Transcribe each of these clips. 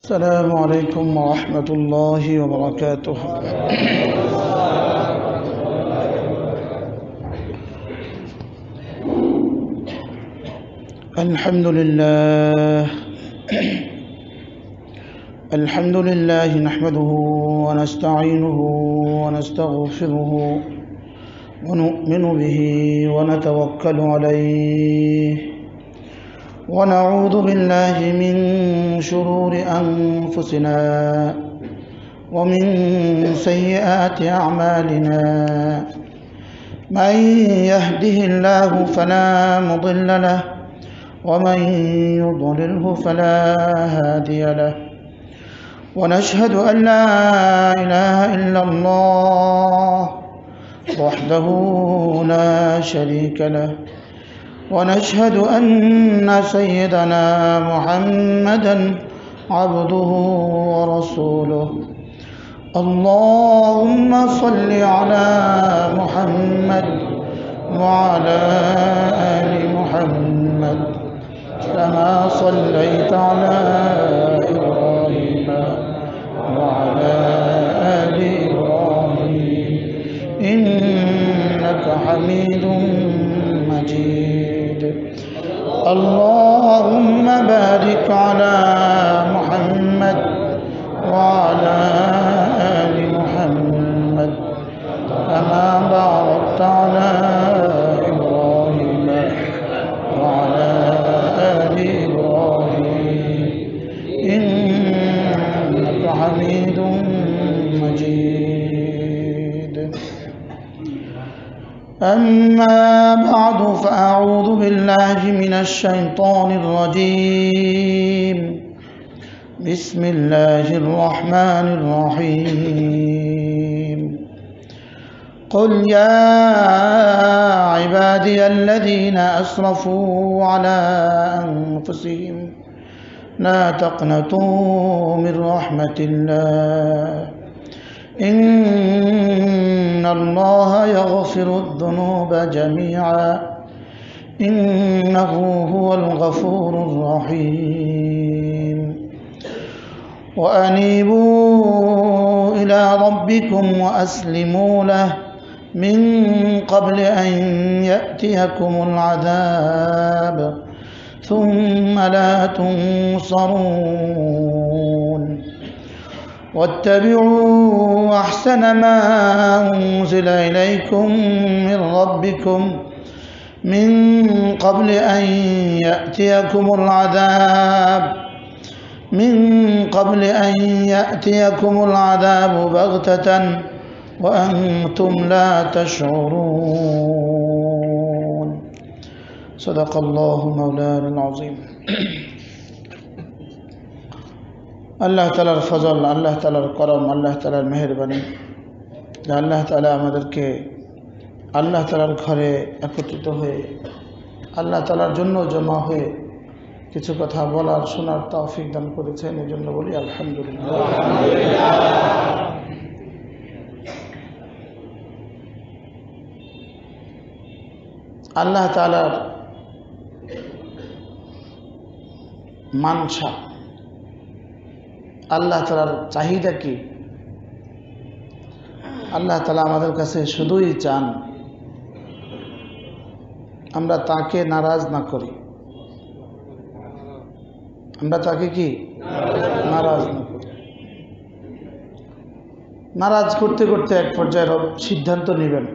السلام عليكم ورحمة الله وبركاته. الحمد لله نحمده ونستعينه ونستغفره ونؤمن به ونتوكل عليه ونعوذ بالله من شرور أنفسنا ومن سيئات أعمالنا. من يهده الله فلا مضل له ومن يضلله فلا هادي له. ونشهد أن لا إله إلا الله وحده لا شريك له. ونشهد أن سيدنا محمدا عبده ورسوله. اللهم صل على محمد وعلى آل محمد كما صليت على إبراهيم وعلى آل إبراهيم إنك حميد مجيد. اللهم بارك على محمد وعلى آل محمد كما باركت على إبراهيم وعلى آل إبراهيم إنك حميد مجيد. أما بعد فأعوذ بالله من الشيطان الرجيم. بسم الله الرحمن الرحيم. قل يا عبادي الذين أسرفوا على أنفسهم لا تقنطوا من رحمة الله إن الله يغفر الذنوب جميعا إنه هو الغفور الرحيم. وأنيبوا إلى ربكم وأسلموا له من قبل أن يأتيكم العذاب ثم لا تنصرون. واتبعوا أحسن ما أنزل إليكم من ربكم من قبل أن يأتيكم العذاب بغتة وأنتم لا تشعرون. صدق الله مولانا العظيم. আল্লাহ তাআলার ফজল, আল্লাহ তাআলার করম, আল্লাহ তাআলার মেহেরবানি, আল্লাহ তাআলা আমাদেরকে আল্লাহ তাআলার ঘরে একত্রিত হয়ে আল্লাহ তাআলার জন্য জমা হয়ে কিছু কথা বলার শোনার তৌফিক দান করেছেন। এই জন্য বলি আলহামদুলিল্লাহ। আল্লাহ তাআলার মানসা, আল্লাহ তাআলার চাহিদা কি? আল্লাহ তাআলা আমাদের কাছে শুধুই চান আমরা তাকে নারাজ না করি, আমরা তাকে কি নারাজ না করি। নারাজ করতে করতে এক পর্যায়ে রব সিদ্ধান্ত নেবেন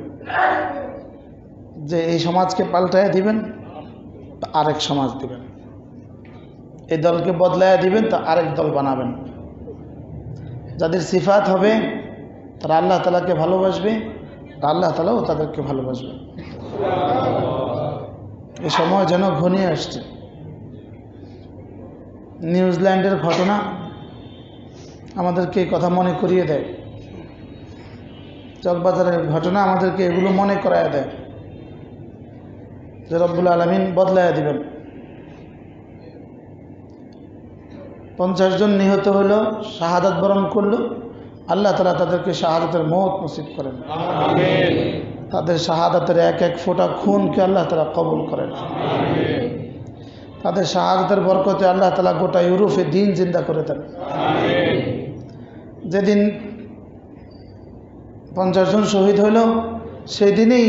যে এই সমাজকে পাল্টায় দিবেন, আরেক সমাজ দিবেন। এই দলকে বদলায় দিবেন, তা আরেক দল বানাবেন। যাদের সিফাত হবে তারা আল্লাহ তাআলাকে ভালোবাসবে, আল্লাহ তাআলাও তাদেরকে ভালোবাসবে। এই সময় যেন ঘনিয়ে আসছে। নিউজিল্যান্ডের ঘটনা আমাদেরকে এই কথা মনে করিয়ে দেয়, চকবাজারের ঘটনা আমাদেরকে এগুলো মনে করায় দেয় যে রব্বুল আলামিন বদলায় দিবেন। 50 জন নিহত হলো, শাহাদাত বরণ করলো, আল্লাহ তাআলা তাদেরকে শাহাদাতের মওত নসিব করেন। আমিন। তাদের শাহাদাতের এক এক ফোঁটা খুনকে আল্লাহ তাআলা কবুল করেন। তাদের শাহাদাতের বরকতে আল্লাহ তাআলা গোটা ইউরোপে দিন জিন্দা করে দেন। যেদিন 50 জন শহীদ হইল সেই দিনেই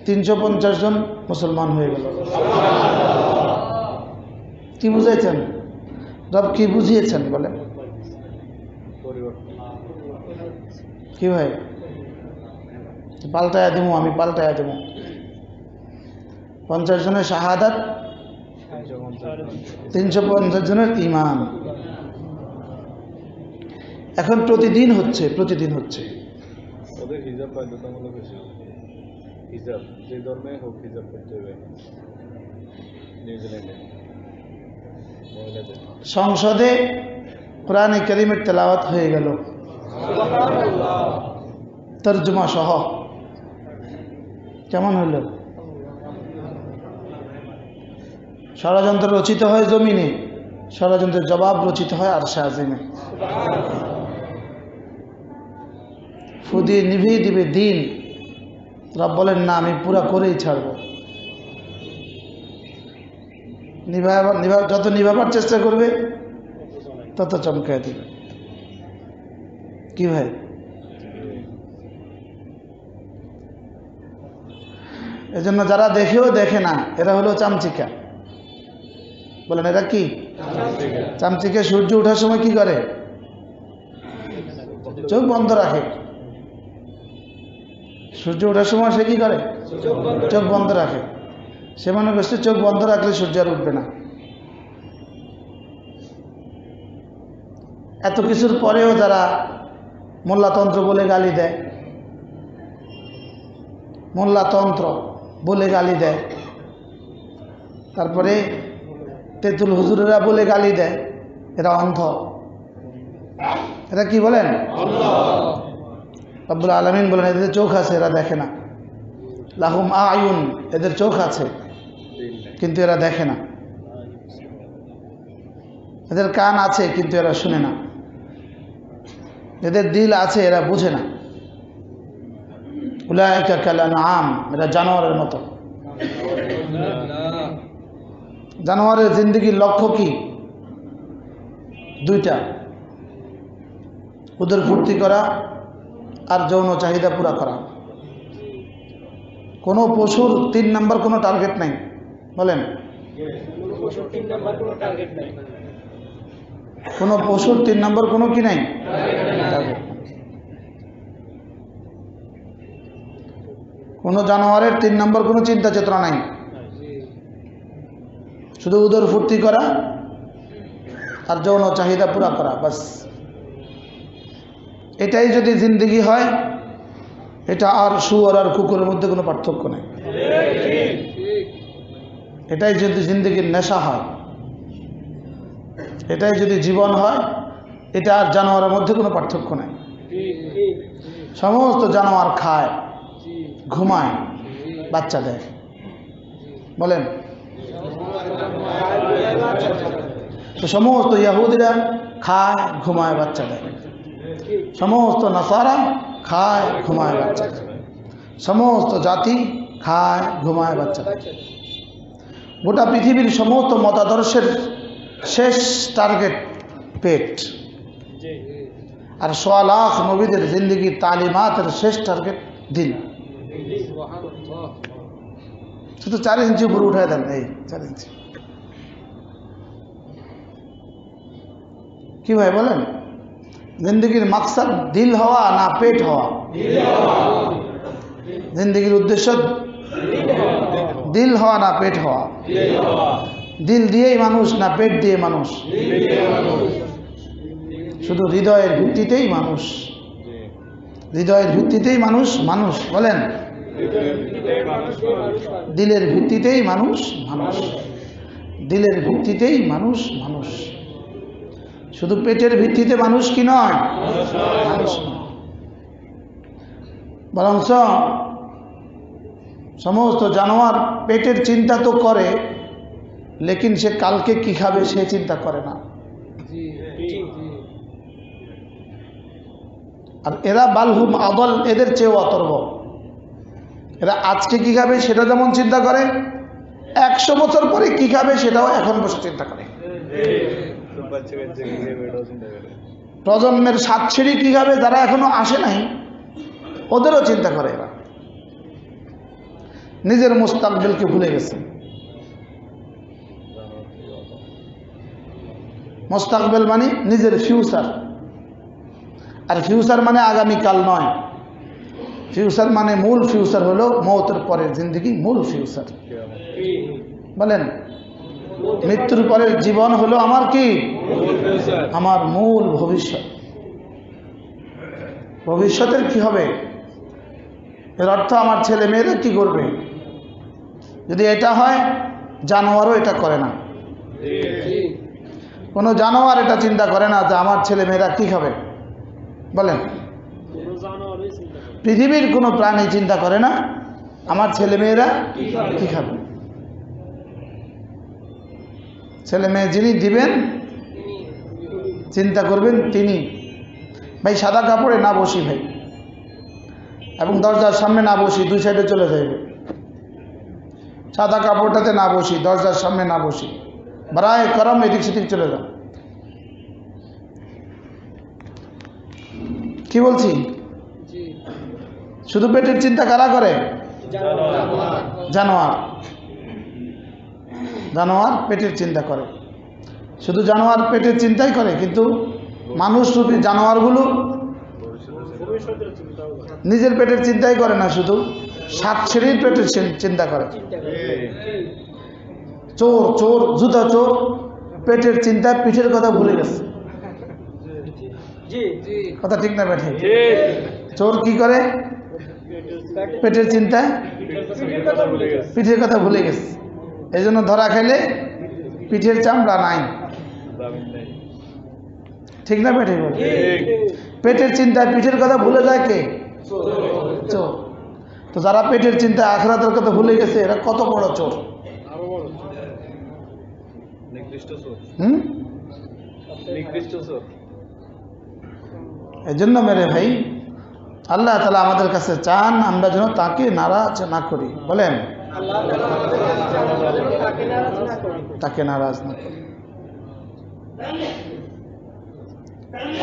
350 জন মুসলমান হয়ে গেল। কি বুঝাইছেন রব, কি বুঝিয়েছেন বলেন? কি ভাই পাল্টায়া দিব, আমি পাল্টায়া দেব। 50 জনের শাহাদাত, 350 জনের ঈমান। এখন প্রতিদিন হচ্ছে। ওদের হিজাব বাধ্যতামূলক হয়েছে। হিজাব যে ধর্মে হোক হিজাব করতে হবে নিউজিল্যান্ডে মহিলাদের। সংসদে কোরআনে কারীমের তেলাওয়াত হয়ে গেল তর্জমা সহ। কেমন হলো? ষড়যন্ত্র রচিত হয় জমিনে, ষড়যন্ত্রের জবাব রচিত হয় আরশে আজিমে। ফুদিয়ে নিভিয়ে দিবে দিন। রব বলেন না, আমি পুরা করেই ছাড়ব। যত নিভাবার চেষ্টা করবে তত চমকায় দিবে। কি ভাই? এজন্য যারা দেখেও দেখে না এরা হলো চামচিকা। বলেন এরা কি? চামচিকা। সূর্য ওঠার সময় কি করে? চোখ বন্ধ রাখে। সূর্য ওঠার সময় সে কি করে? চোখ বন্ধ রাখে। সে মনে করছে চোখ বন্ধ রাখলে সূর্য আর উঠবে না। এত কিছুর পরেও যারা মোল্লাতন্ত্র বলে গালি দেয়, মোল্লাতন্ত্র বলে গালি দেয়, তারপরে তেঁতুল হুজুরেরা বলে গালি দেয়, এরা অন্ধ। এরা কি বলেন? রব্বুল আলামিন বলেন এদের চোখ আছে, এরা দেখে না। লাহুম আয়ুন, এদের চোখ আছে কিন্তু এরা দেখে না। এদের কান আছে কিন্তু এরা শুনে না। এদের দিল আছে, এরা বুঝে না। উলাইকা কাল আনআম, এরা জানোয়ারের মতো। জানোয়ারের জিন্দেগির লক্ষ্য কি? দুইটা, উদর ফুর্তি করা আর যৌন চাহিদা পুরা করা। কোনো পশুর 3 নাম্বার কোনো টার্গেট নাই। বলেন কোনো পশুর 3 নাম্বার কোনো কি নাই? কোনো জানোয়ারের 3 নাম্বার কোনো চিন্তা চেতনা নাই। শুধু উদর ফুর্তি করা আর যৌন চাহিদা পুরা করা, বাস। এটাই যদি জিন্দগি হয়, এটা আর শুয়োর আর কুকুরের মধ্যে কোনো পার্থক্য নেই। এটাই যদি জিন্দগির নেশা হয়, এটাই যদি জীবন হয়, এটা আর জানোয়ারের মধ্যে কোনো পার্থক্য নেই। সমস্ত জানোয়ার খায়, ঘুমায়, বাচ্চা দেয়। বলেন তো সমস্ত ইহুদিরা খায়, ঘুমায়, বাচ্চা দেয়। সমস্ত নাসারা খায়, ঘুমায়, বাচ্চা দেয়। সমস্ত জাতি খায়, ঘুমায়, বাচ্চা দেয়। গোটা পৃথিবীর সমস্ত মতাদর্শের শেষ টার্গেট পেট। আর 1.25 লাখ নবীদের জিন্দগির তালিমাতের শেষ টার্গেট দিল। শুধু 4 ইঞ্চি উপরে উঠায় দেন, এই 4 ইঞ্চি। কি ভাই বলেন? জিন্দগির মাকসাদ দিল হওয়া না পেট হওয়া? জিন্দগির উদ্দেশ্য দিল হওয়া না পেট হওয়া? দিল দিয়েই মানুষ না পেট দিয়ে মানুষ? শুধু হৃদয়ের ভিত্তিতেই মানুষ। হৃদয়ের ভিত্তিতেই মানুষ মানুষ। বলেন দিলের ভিত্তিতেই মানুষ মানুষ। দিলের ভিত্তিতেই মানুষ মানুষ। শুধু পেটের ভিত্তিতে মানুষ কি নয়? মানুষ বরঞ্চ সমস্ত জানোয়ার পেটের চিন্তা তো করে, লেকিন সে কালকে কি খাবে সে চিন্তা করে না। আর এরা বালহুম আদল, এদের চেয়েও অতর্ব। এরা আজকে কি খাবে সেটা যেমন চিন্তা করে, 100 বছর পরে কি খাবে সেটাও এখন বসে চিন্তা করে। প্রজন্মের 7 সিঁড়ি কি খাবে যারা এখনো আসে নাই ওদেরও চিন্তা করে। এরা নিজের মুস্তাকবিলকে ভুলে গেছে। মুস্তাকবিল মানে নিজের ফিউচার, আর ফিউচার মানে আগামীকাল নয়। ফিউচার মানে মূল ফিউচার হলো মওতের পরের জিন্দেগি, মূল ফিউচার। বলেন মৃত্যুর পরের জীবন হলো আমার কি? আমার মূল ভবিষ্যৎ। ভবিষ্যতের কি হবে এর অর্থ আমার ছেলে মেয়েরা কি করবে। যদি এটা হয়, জানোয়ারও এটা করে না। কোনো জানোয়ার এটা চিন্তা করে না যে আমার ছেলে মেয়েরা কি খাবে। বলেন পৃথিবীর কোনো প্রাণী চিন্তা করে না আমার ছেলে মেয়েরা কি খাবে। ছেলে মেয়ে যিনি দিবেন চিন্তা করবেন তিনি। ভাই সাদা কাপড়ে না বসি ভাই, এবং দরজার সামনে না বসি, 2 সাইডে চলে যাইবে। সাদা কাপড়টাতে না বসি, দরজার সামনে না বসি, বারায় করম এদিক সেদিক চলে যাও। কি বলছি? শুধু পেটের চিন্তা কারা করে? জানোয়ার। জানোয়ার পেটের চিন্তা করে, শুধু জানোয়ার পেটের চিন্তাই করে, কিন্তু মানুষ রূপী জানোয়ারগুলো নিজের পেটের চিন্তাই করে না, শুধু 7 সিঁড়ির পেটের চিন্তা করে। চোর চোর জুতা চোর পেটের চিন্তায় পিঠের কথা ভুলে গেছে। কথা ঠিক না বেঠে? চোর কি করে? পেটের চিন্তায় পিঠের কথা ভুলে গেছে। এই জন্য ধরা খাইলে পিঠের চামড়া নাই। ঠিক না বেঠে? পেটের চিন্তায় পিঠের কথা ভুলে যায় কে? চোর। তো যারা পেটের চিন্তায় আখিরাতের কথা ভুলে গেছে এরা কত বড় চোর। এই জন্য মেরে ভাই আল্লাহ তাআলা আমাদের কাছে চান আমরা যেন তাকে নারাজ না করি। বলেন তাকে নারাজ না করি।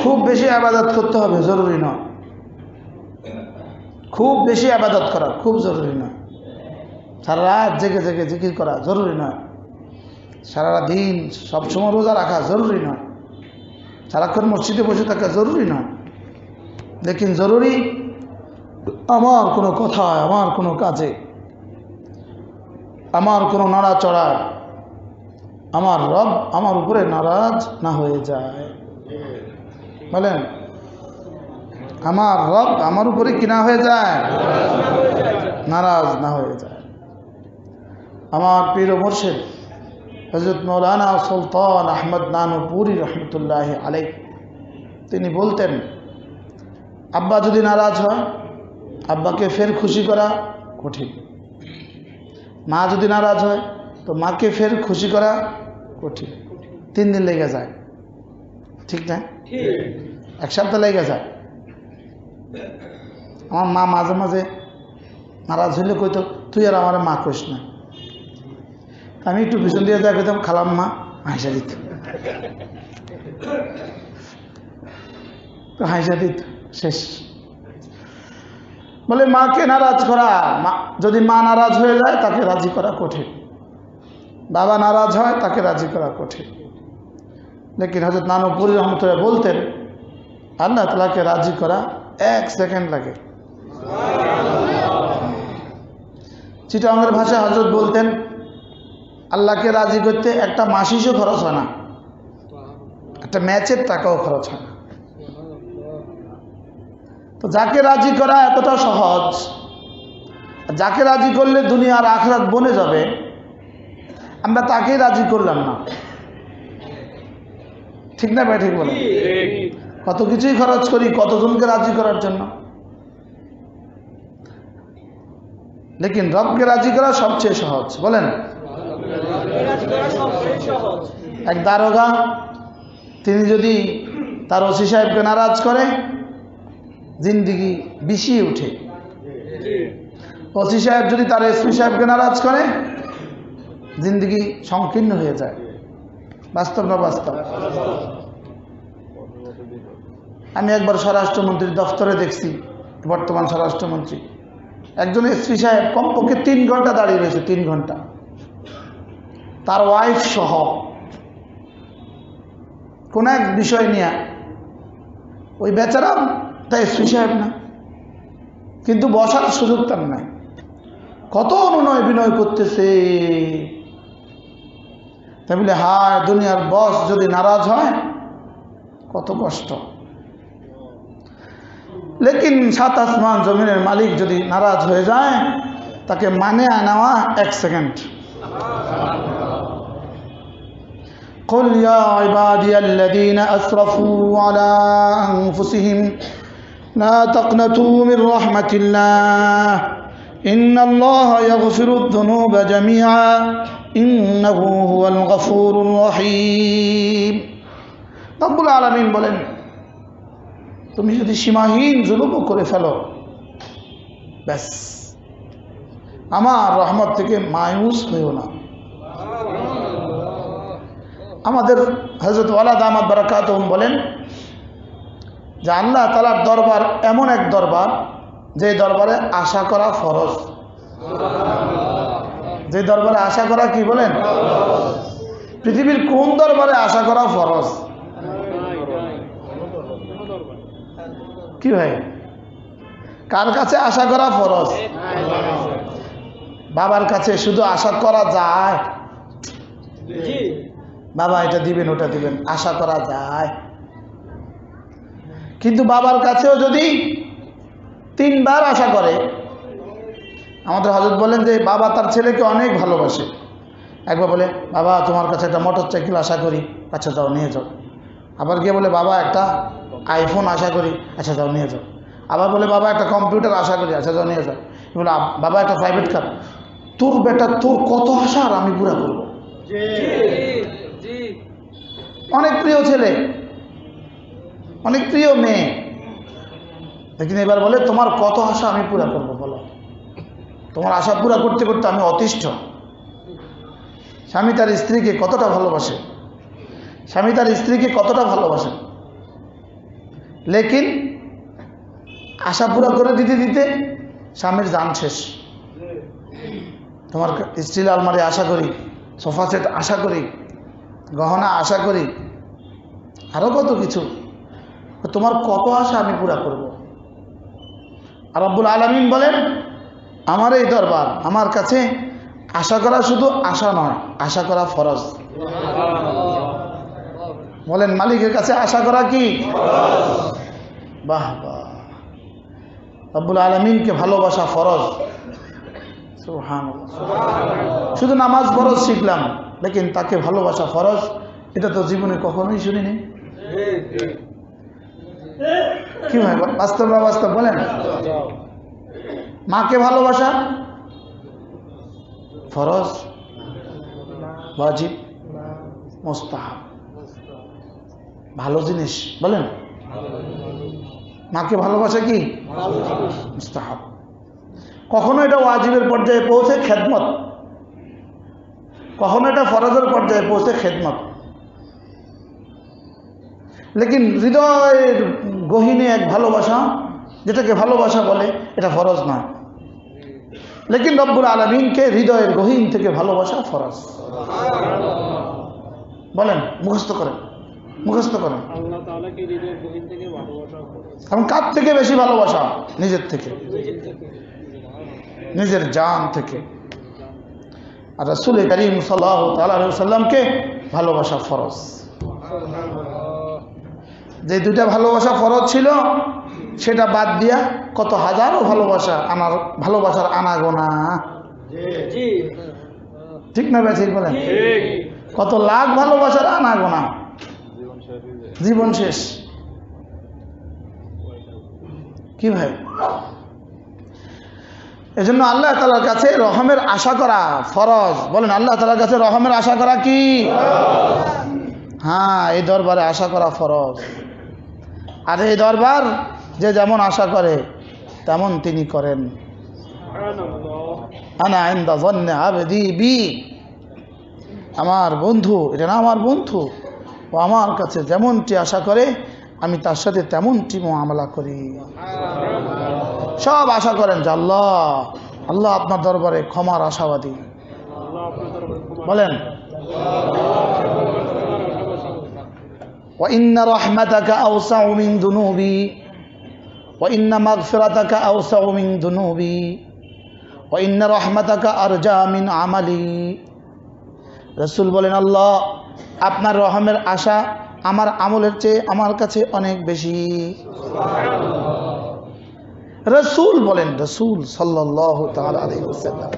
খুব বেশি ইবাদত করতে হবে জরুরি নয়, খুব বেশি ইবাদত করা খুব জরুরি নয়, সারা রাত জেগে জেগে জিকির করা জরুরি নয়, সারা দিন সবসময় রোজা রাখা জরুরি নয়, সারাক্ষণ মসজিদে বসে থাকা জরুরি নয়। লেকিন জরুরি আমার কোনো কথায়, আমার কোনো কাজে, আমার কোনো নড়াচড়ায় আমার রব আমার উপরে নারাজ না হয়ে যায়। বলেন আমার রব আমার উপরে কি না হয়ে যায়? নারাজ না হয়ে যায়। আমার পীর ও মুর্শিদ হযরত মৌলানা সুলতান আহমদ নানুপুরি রহমতুল্লাহ আলাইহি তিনি বলতেন, আব্বা যদি নারাজ হয় আব্বাকে ফের খুশি করা কঠিন, মা যদি নারাজ হয় তো মাকে ফের খুশি করা কঠিন। 3 দিন লেগে যায়, ঠিক না? 1 সপ্তাহ লেগে যায়। আমার মা মাঝে মাঝে নারাজ হইলে কইতো তুই আর আমার মা কইস না। আমি একটু পিছন দিয়ে যা কইতাম খালাম মা, হাসা দিত, হাসা দিত, শেষ। বলে মাকে নারাজ করা, যদি মা নারাজ হয়ে যায় তাকে রাজি করা কঠিন, বাবা নারাজ হয় তাকে রাজি করা কঠিন। লেকিন হযরত নানুপুরি রহমতুল্লাহ বলতেন আল্লাহ তাআলাকে রাজি করা 1 সেকেন্ড লাগে। চিটাঙ্গের ভাষায় হযরত বলতেন আল্লাহকে রাজি করতে একটা মাসিসও খরচ হয় না, একটা ম্যাচের টাকাও খরচ হয় না। তো যাকে রাজি করা এতটা সহজ, যাকে রাজি করলে দুনিয়া আর আখিরাত বনে যাবে, আমরা তাকেই রাজি করলাম না। ঠিক না ভাই? ঠিক বলেন। কত কিছুই খরচ করি কতজনকে রাজি করার জন্য, লেকিন রবকে রাজি করা সবচেয়ে সহজ। বলেন এক দারোগা তিনি যদি তার ওসি সাহেবকে নারাজ করে জিন্দিগি বিষিয়ে উঠে। ওসি সাহেব যদি তার এসপি সাহেবকে নারাজ করে জিন্দগি সংকীর্ণ হয়ে যায়। বাস্তব না বাস্তব? আমি একবার স্বরাষ্ট্রমন্ত্রীর দফতরে দেখছি, বর্তমান স্বরাষ্ট্রমন্ত্রী, একজন এসপি সাহেব কমপক্ষে 3 ঘন্টা দাঁড়িয়ে রয়েছে, 3 ঘন্টা, তার ওয়াইফ সহ কোন এক বিষয় নিয়ে। ওই বেচারা তাই এসপি সাহেব না, কিন্তু বসার সুযোগ তার নাই। কত অনুনয় বিনয় করতেছে, তাই বলে হায় দুনিয়ার বস যদি নারাজ হয় কত কষ্ট। লেকিন 7 আসমান জমিনের মালিক যদি নারাজ হয়ে যায়, তাকে মানে নেওয়া 1 সেকেন্ড। قل يا عبادي الذين أسرفوا على أنفسهم لا تقنطوا من رحمة الله إن الله يغفر الذنوب جميعا إنه هو الغفور الرحيم। রব্বুল আলামিন বলেন, তুমি যদি সীমাহীন জুলুম করে ফেলো, ব্যাস আমার রহমত থেকে মায়ুস হইও না। আমাদের হযরত ওয়ালা দামাত বারাকাতুহুম বলেন যে আল্লাহ তাআলার দরবার এমন এক দরবার, যে দরবারে আশা করা ফরজ। যে দরবারে আশা করা কি বলেন? পৃথিবীর কোন দরবারে আশা করা ফরজ? কি ভাই, কার কাছে আশা করা ফরজ? বাবার কাছে শুধু আশা করা যায়, বাবা এটা দিবেন ওটা দিবেন, আশা করা যায়। কিন্তু বাবার কাছেও যদি 3 বার আশা করে, আমাদের হযরত বলেন যে বাবা তার ছেলেকে অনেক ভালোবাসে। একবার বলে, বাবা তোমার কাছে একটা মোটরসাইকেল আশা করি, আচ্ছা যাও নিয়ে যাও। আবার গিয়ে বলে, বাবা একটা আইফোন আশা করি, আচ্ছা যাও নিয়ে যাও। আবার বলে, বাবা একটা কম্পিউটার আশা করি, আচ্ছা যাও নিয়ে যাও। বলে, বাবা একটা প্রাইভেট কার। তোর বেটা, তোর কত আশা আর আমি পুরা করবো। অনেক প্রিয় ছেলে, অনেক প্রিয় মেয়ে, লেকিন এবার বলে তোমার কত আশা আমি পুরা করবো বলো। তোমার আশা পুরা করতে করতে আমি অতিষ্ঠ। স্বামী তার স্ত্রীকে কতটা ভালোবাসে, স্বামী তার স্ত্রীকে কতটা ভালোবাসে, লেকিন আশা পুরা করে দিতে দিতে স্বামীর জান শেষ। তোমার স্টিল আলমারি আশা করি, সোফা সেট আশা করি, গহনা আশা করি, আরো কত কিছু। তোমার কত আশা আমি পুরা করব। আর রব্বুল আলামিন বলেন, আমার এই দরবার, আমার কাছে আশা করা শুধু আশা নয়, আশা করা ফরজ। বলেন, মালিকের কাছে আশা করা কি? বাহ বাহ, রব্বুল আলামিনকে ভালোবাসা ফরজ। সুবহানাল্লাহ। শুধু নামাজ ফরজ শিখলাম, লেকিন তাকে ভালোবাসা ফরজ, এটা তো জীবনে কখনোই শুনিনি। কি ভাই, বাস্তব না বাস্তব বলেন? মাকে ভালোবাসা ফরজ, ওয়াজিব, মুস্তাহাব, ভালো জিনিস বলেন। মাকে ভালোবাসা কি? মুস্তাহাব। কখনো এটা ওয়াজিবের পর্যায়ে পৌঁছে খেদমত, কখনো এটা ফরজের পর্যায়ে পৌঁছে খেদমত। লেকিন হৃদয়ের গহীনে এক ভালোবাসা, যেটাকে ভালোবাসা বলে, এটা ফরজ নয়। লেকিন রব্বুল আলামিনকে হৃদয়ের গহীন থেকে ভালোবাসা ফরজ। বলেন, মুখস্থ করেন, মুখস্থ করেন। আল্লাহ তাআলাকে হৃদয়ের গহীন থেকে ভালোবাসা ফরজ। কারণ কার থেকে বেশি ভালোবাসা? নিজের থেকে, নিজের জান থেকে। আর রাসূল করিম সাল্লাল্লাহু তাআলা আলাইহি ওয়াসাল্লামকে ভালোবাসা ফরজ। যে দুইটা ভালোবাসা ফরজ ছিল, সেটা বাদ দিয়া কত হাজারো ভালোবাসা, আমার ভালোবাসার আনাগোনা। ঠিক না ভাই? ঠিক বলেন। কত লাখ ভালোবাসার আনাগোনা, জীবন শেষ। কি ভাই, এজন্য আল্লাহ তাআলার কাছে রহমের আশা করা ফরজ। বলেন, আল্লাহ তাআলার কাছে রহমের আশা করা কি? হ্যাঁ, এই দরবারে আশা করা ফরজ। আর এই দরবার যে যেমন আশা করে তেমন তিনি করেন। আনা ইনদা যন্নি আবদি বি, আমার বন্ধু, এটা না আমার বন্ধু, ও আমার কাছে যেমনটি আশা করে আমি তার সাথে তেমনটি মুআমালা করি। সব আশা করেন যে আল্লাহ, আল্লাহ আপনার দরবারে ক্ষমার আশাবাদী। বলেন وإن رحمتك أوسع من ذنوبي وإن مغفرتك أوسع من ذنوبي وإن رحمتك أرجى من عملي। রাসূল বলেন আল্লাহ আপনার রহমের আশা আমার আমলের চেয়ে আমার কাছে অনেক বেশি। রাসূল বলেন, রাসূল সাল্লাল্লাহু তাআলা আলাইহি ওয়াসাল্লাম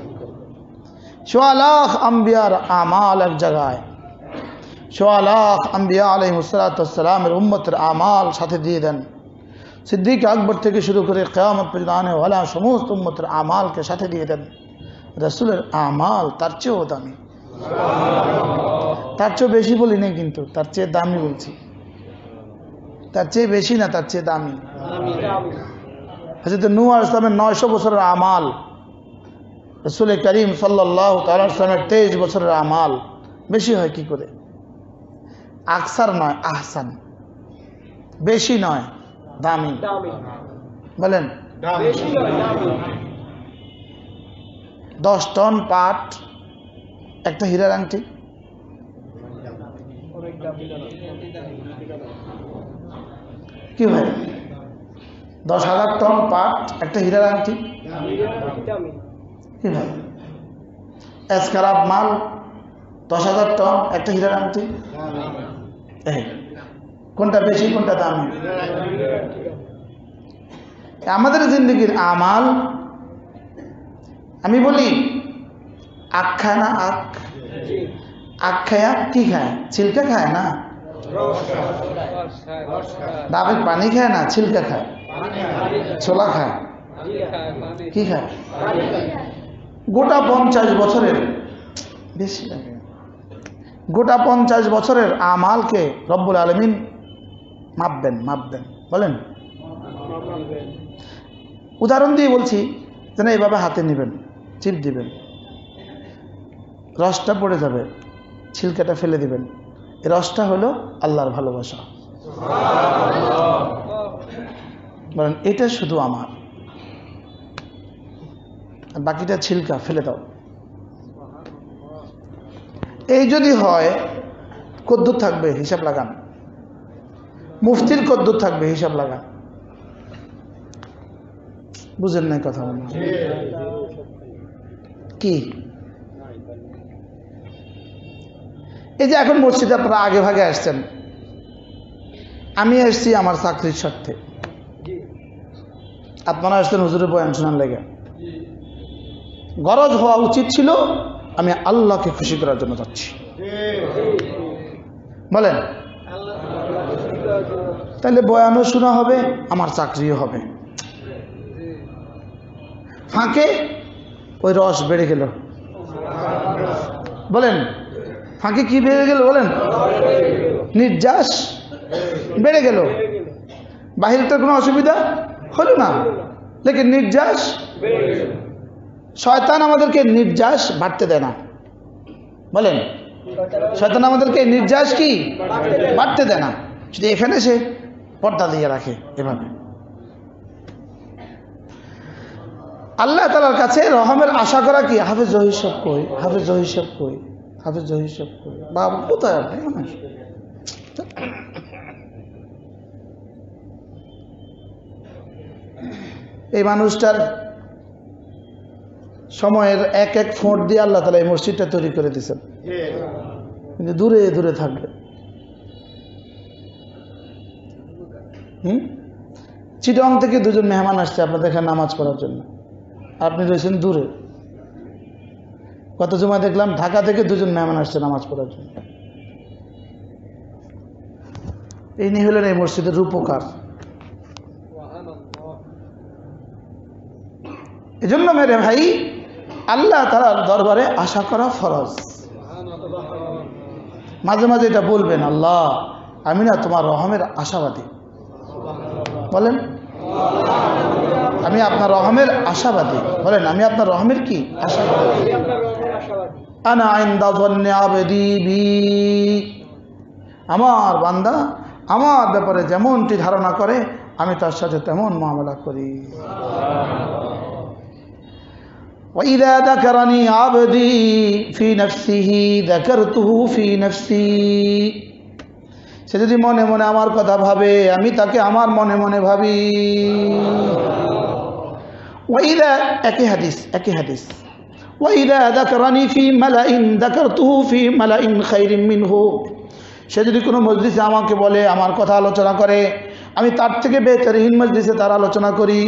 সোয়া লাখ আম্বিয়ার আমাল এক জায়গায়, সোয়া লাখ আম্বিয়া আলাইহিসসালামের উম্মতের আমাল সাথে দিয়ে দেন। সিদ্দিক আকবর থেকে শুরু করে কিয়ামত পর্যন্ত আনে ওয়ালা সমস্ত উম্মতের আমালকে সাথে দিয়ে দেন। রাসূলের আমাল তার চেয়েও দামি, তার চেয়ে বেশি বলি না, কিন্তু তার চেয়ে দামি বলছি। তার চেয়ে বেশি না, তার চেয়ে দামি। হযরত নূহ আলাইহিস সালামের 900 বছরের আমাল, রাসূল করিম সাল্লাল্লাহু তাআলা সাল্লামের 23 বছরের আমাল বেশি হয় কি করে? আকসার নয়, আহসান। বেশি নয়, দামি। বলেন 10 টন পাট, একটা হীরার আংটি। কি ভাই, 10,000 টন পাট, একটা হীরার আংটি। কি ভাই, এসকারাব মাল 10,000 টন, একটা হীরার আংটি। কোনটা বেশি, কোনটা দামি? আমাদের জিন্দগির আমাল, আমি বলি আখ খায় না? আখ খায়, কি খায়? ছিলকা খায় না? ডাবের পানি খায় না, ছিলকা খায়। ছোলা খায়, কি খায়? গোটা 50 বছরের, বেশি লাগে, গোটা 50 বছরের আমালকে রব্বুল আলামিন মাপবেন। বলেন উদাহরণ দিয়ে বলছি, যেন এইভাবে হাতে নেবেন, চিপ দিবেন, রসটা পড়ে যাবে, ছিলকাটা ফেলে দিবেন। এই রসটা হলো আল্লাহর ভালোবাসা। বলেন এটা শুধু আমার, বাকিটা ছিলকা ফেলে দাও। এই যদি হয়, কদ্দুর থাকবে, হিসাব লাগান। মুফতির কদ্দুর থাকবে, হিসাব লাগান। বুঝেন নাই কথা বলেন কি? এই যে এখন মসজিদে আপনারা আগে ভাগে আসছেন, আমি আসছি আমার চাকরির স্বার্থে, আপনারা আসছেন হুজুরের বয়ান শোনার লেগে। গরজ হওয়া উচিত ছিল আমি আল্লাহকে খুশি করার জন্য যাচ্ছি। বলেন তাহলে বয়ানও শোনা হবে, আমার চাকরিও হবে। ফাঁকে ওই রস বেড়ে গেল। বলেন ফাঁকে কি বেড়ে গেল? বলেন নির্যাস বেড়ে গেল। বাহিরটার কোনো অসুবিধা হলো না, লেকিন নির্যাস। শয়তান আমাদেরকে নির্যাস বাড়তে দেয় না। বলেন শয়তান আমাদেরকে নির্যাস কি বাড়তে দেয় না, শুধু এখানে সে পর্দা দিয়ে রাখে। এভাবে আল্লাহ তাআলার কাছে রহমের আশা করা কি? হাফেজ জহিসব কই, হাফেজ জহিসব কই, হাফেজ জহিসব কই। বাবা কোথায় আপনি? এই মানুষটার সময়ের এক এক ফোঁট দিয়ে আল্লাহ তাআলা এই মসজিদটা তৈরি করে দিয়েছেন, কিন্তু দূরে দূরে থাকবে। চিটং থেকে দুজন মেহমান আসছে আপনাদের এখানে নামাজ পড়ার জন্য, আপনি রয়েছেন দূরে। গত জুমায় দেখলাম ঢাকা থেকে দুজন মেহমান আসছে নামাজ পড়ার জন্য। এই নিয়ে হলেন এই মসজিদের রূপকার। এজন্য মেরে ভাই, আল্লাহ তাআলার দরবারে আশা করা ফরজ। মাঝে মাঝে এটা বলবেন, আল্লাহ আমি না তোমার রহমের আশাবাদী। বলেন আমি আপনার রহমের আশাবাদী। বলেন আমি আপনার রহমের কি আশাবাদী। আনা ইনদা যন্নি আবদি বি, আমার বান্দা আমার ব্যাপারে যেমনটি ধারণা করে আমি তার সাথে তেমন মুআমালা করি। وإذا ذكرني عبدي في نفسه ذكرته في نفسي, সে যদি মনে মনে আমার কথা ভাবে আমি তাকে আমার মনে মনে ভাবি। وإذا একই হাদিস وإذا ذكرني في ملأ ذكرته في ملأ خير منه, সে যদি কোনো মজলিসে আমাকে বলে আমার কথা আলোচনা করে আমি তার থেকে বেহতরিন মজলিসে তার আলোচনা করি।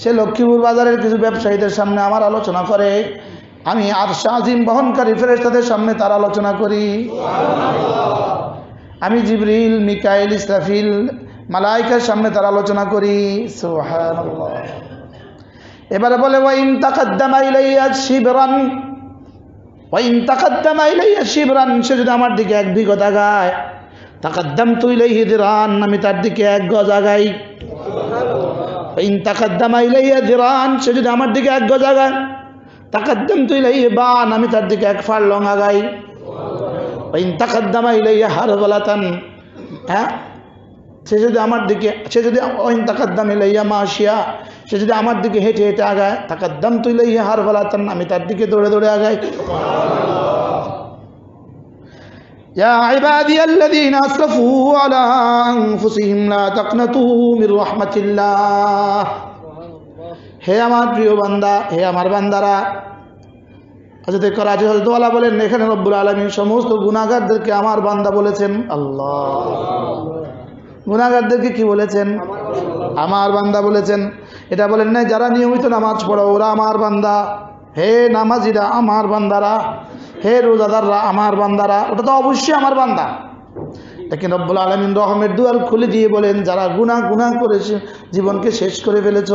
সে লক্ষ্মীপুর বাজারের কিছু ব্যবসায়ীদের সামনে আমার আলোচনা করে আমি আরশ আজিম বহনকারী ফেরেশতাদের সামনে তার আলোচনা করি। আমি জিবরিল মিকাইল ইসরাফিল মালাইকার সামনে তার আলোচনা করি। সুবহানাল্লাহ। এবারে বলে ওয়াইন তাকাদ্দামা ইলাইয়া শিবরান, ওয়াইন তাকাদ্দামা ইলাইয়া শিবরান, সে যদি আমার দিকে এক বিঘত আগায় তাকাদ্দামতু ইলাইহি দিরান, আমি তার দিকে এক গজ আগাই। ওয়াইন তাকাদ্দামা ইলাইয়া দিরান, সে যদি আমার দিকে এক গজ আগায় তাকাদ্দামতু ইলাইহি বান, আমি তার দিকে এক ফারলং আগাই। ওয়াইন তাকাদ্দামা ইলাইয়া হারবালাতান, হ্যাঁ, সে যদি ওয়াইন তাকাদ্দামা ইলাইয়া মাশিয়া, সে যদি আমার দিকে হেঁটে হেঁটে আগায় তাকাদ্দামতু ইলাইহি হারবালাতান, আমি তার দিকে দৌড়ে দৌড়ে আগাই। ইয়া ইবাদিয়াল্লাযীনা আসরাফু আলা আনফুসিহিম লা তাকনাতু মির রাহমাতিল্লাহ, হে আমার প্রিয় বান্দা, হে আমার বান্দারা। হযরত করাচি হযরত ওয়ালা বলেন এখানে রব্বুল আলামিন সমস্ত গুনাহগারদেরকে আমার বান্দা বলেছেন। আল্লাহ, গুনাহগারদেরকে কি বলেছেন? আমার বান্দা বলেছেন। এটা বলেন না যারা নিয়মিত নামাজ পড়ো ওরা আমার বান্দা, হে নামাজিরা আমার বান্দারা, হে রোজাদাররা আমার বান্দারা, ওটা তো অবশ্যই আমার বান্দা। দেখেন রব্বুল আলামিন রহমের দুয়ার খুলে দিয়ে বলেন যারা গুনাহ করেছে জীবনকে শেষ করে ফেলেছ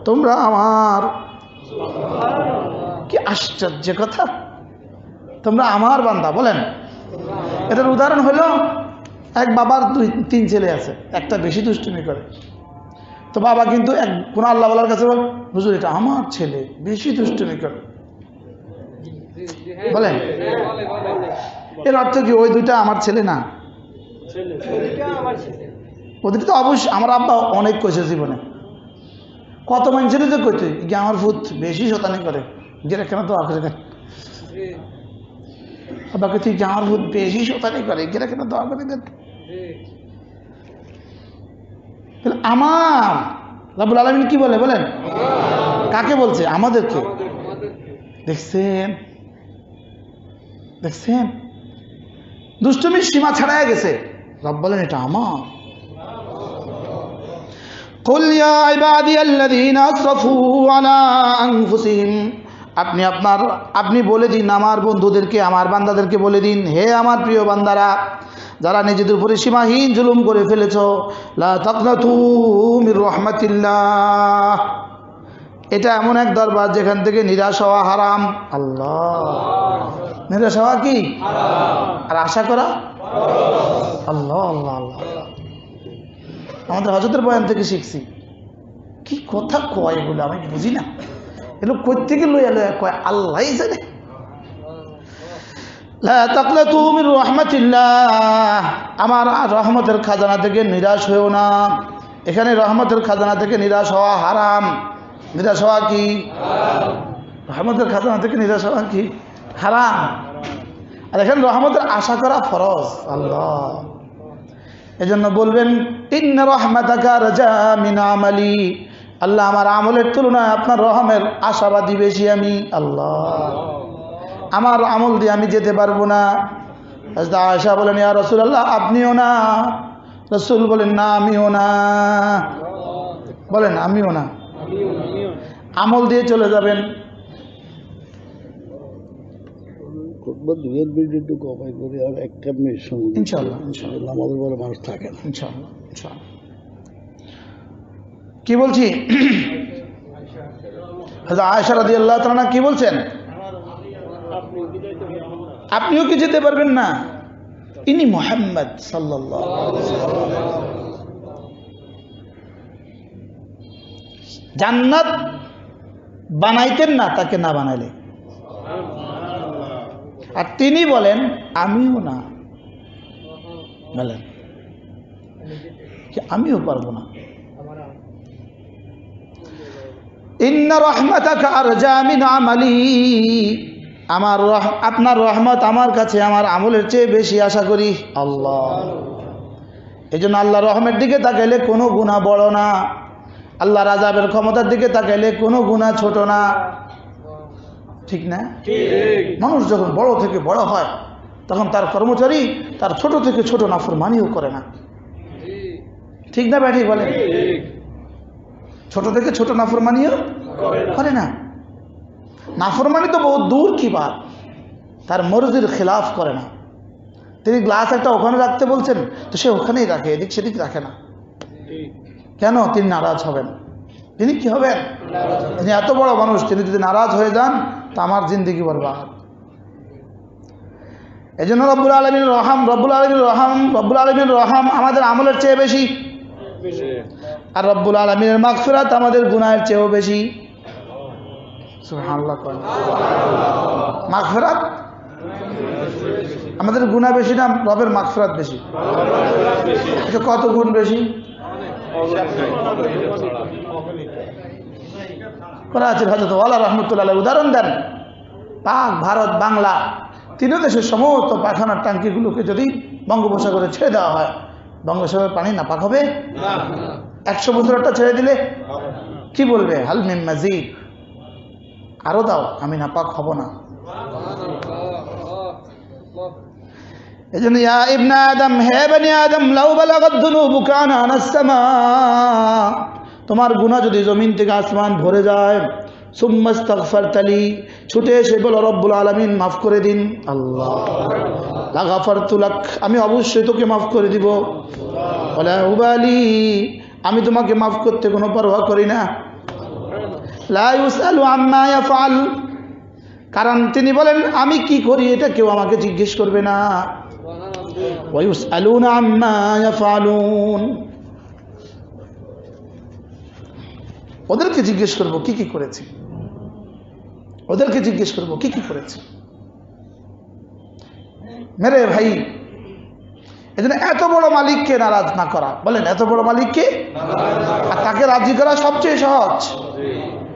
তোমরা আমার। কি আশ্চর্য কথা, তোমরা আমার বান্দা বলেন। এটার উদাহরণ হলো এক বাবার 2-3 ছেলে আছে, একটা বেশি দুষ্টুমি করে, তো বাবা কিন্তু কোন আল্লাহ ওয়ালার কাছে বল হুজুর এটা আমার ছেলে বেশি দুষ্টুমি করে, বলেন এর অর্থ কি ওই দুইটা আমার ছেলে না? ওদের তো অবশ্যই। আমার আব্বা অনেক কইছে জীবনে, কত মানুষের যে কইতে যে আমার ভূত বেশি শতানি করে, যেটা কেন তো আখরে দেন আব্বাকে তুই যে আমার ভূত বেশি শতানি করে, যেটা কেন দোয়া করে দেন। আমার রব্বুল আলামিন কি বলে বলেন? কাকে বলছে? আমাদেরকে। দেখছেন দুষ্টুমির সীমা ছাড়াই গেছে। রব বলেন এটা আমার। কুল ইয়া ইবাদিয়াল্লাযীনা আসরাফু আলা আনফুসিহিম, আপনি বলে দিন আমার বন্ধুদেরকে, আমার বান্দাদেরকে বলে দিন, হে আমার প্রিয় বান্দারা যারা নিজেদের উপরে সীমাহীন জুলুম করে ফেলেছ, লা তাকনাতু মির রাহমাতিল্লাহ, এটা এমন এক দরবার যেখান থেকে নিরাশ হওয়া হারাম। আল্লাহ, নিরাশ হওয়া কি হারাম, আর আশা করা আল্লাহ আল্লাহ আল্লাহ। আমাদের হযরতের বয়ান থেকে শিখছি, কি কথা কয় এগুলো আমি বুঝি না, এগুলো কই থেকে লইয়া কয় আল্লাহই জানে। লা তাকনাতু মির রাহমাতিল্লাহ, আমার রহমতের খাজানা থেকে নিরাশ হয়েও না। এখানে রহমতের খাজানা থেকে নিরাশ হওয়া হারাম। নিরাশ হওয়া কি হারাম, রহমতের খাজানা থেকে নিরাশ হওয়া কি হারাম। আর এখানে রহমতের আশা করা ফরজ। আল্লাহ, এজন্য বলবেন ইন্না রাহমাতাকা রাজা মিন আমালি, আল্লাহ আমার আমলের তুলনায় আপনার রহমের আশাবাদী বেশি আমি। আল্লাহ, আমার আমল দিয়ে আমি যেতে পারবো না। হযরত আয়েশা বলেন ইয়া রাসূলুল্লাহ আপনিও না। রাসূল বলেন না আমিও না। বলেন আমিও না, আমল দিয়ে চলে যাবেন। কি বলছি? আয়েশা রাদিয়াল্লাহু তাআলা কি বলছেন? আপনিও কি যেতে পারবেন না? ইনি মুহাম্মদ সাল্লাল্লাহু আলাইহি ওয়াসাল্লাম জান্নাত বানাইতেন না তাকে না বানাইলে। আর তিনি বলেন আমিও না, বলেন কি আমিও পারবো না। ইন্না রাহমাতাকা আরজা মিন আমালি, আপনার রহমত আমার কাছে আমার আমলের চেয়ে বেশি আশা করি। আল্লাহ, এই জন্য আল্লাহ রহমের দিকে তাকাইলে কোনো গুনাহ বড় না, আল্লাহর আযাবের ক্ষমতার দিকে তাকাইলে কোনো গুনাহ ছোট না। ঠিক না? মানুষ যখন বড় থেকে বড় হয় তখন তার কর্মচারী তার ছোট থেকে ছোট নাফরমানিও করে না। ঠিক না ভাই? ঠিক বলেন। ছোট থেকে ছোট নাফরমানিও করে না। নাফরমানি তো বহুত দূর কি বাত, তার মর্জির খিলাফ করে না। তিনি গ্লাস একটা ওখানে রাখতে বলছেন তো সে ওখানেই রাখে, এদিক সেদিক রাখে না। কেন? তিনি নারাজ হবেন। তিনি কি হবেন? তিনি এত বড় মানুষ, তিনি যদি নারাজ হয়ে যান তা আমার জিন্দেগি বরবাদ। এই জন্য রব্বুল আলামিনের রহম আমাদের আমলের চেয়ে বেশি, আর রব্বুল আলামিনের মাগফিরাত আমাদের গুনাহের চেয়েও বেশি। সুবহানাল্লাহ। মাগফিরাত আমাদের গুনাহ বেশি না রবের মাগফিরাত বেশি? এটা কত গুণ বেশি? হযরত ওয়ালা রাহমাতুল্লাহ উদাহরণ দেন, পাক ভারত বাংলা তিন দেশের সমস্ত পায়খানার ট্যাঙ্কিগুলোকে যদি বঙ্গোপসাগরে ছেড়ে দেওয়া হয়, বঙ্গোপসাগরের পানি নাপাক হবে? 100 বছরটা ছেড়ে দিলে কি বলবে? হাল মিন মাজিদ, আরো দাও, আমি নাপাক হব না। এই জন্য ইয়া ইবনা আদম, হে বনি আদম, লাউ বালাগাত যুনুবুকা আনাস সামা, তোমার গুনাহ যদি জমিন থেকে আসমান ভরে যায়, সুম্মা ইস্তাগফারতালি, ছুটে এসে বলো রব্বুল আলামিন মাফ করে দিন, আল্লাহ লাগাফারতু লাক, আমি অবশ্যই তোকে মাফ করে দিব। ওয়ালা উবালি, আমি তোমাকে মাফ করতে কোনো পরোয়া করি না। লা ইউসালু আম্মা ইয়াফআল, কারণ তিনি বলেন আমি কি করি এটা কেউ আমাকে জিজ্ঞেস করবে না। ওয়া ইউসালুনা আম্মা ইয়াফআলুন, ওদেরকে জিজ্ঞেস করবো কি কি করেছি, ওদেরকে জিজ্ঞেস করবো কি কি করেছি। মেরে ভাই, এজন্য এত বড় মালিককে নারাজ না করা, বলেন এত বড় মালিককে, আর তাকে রাজি করা সবচেয়ে সহজ।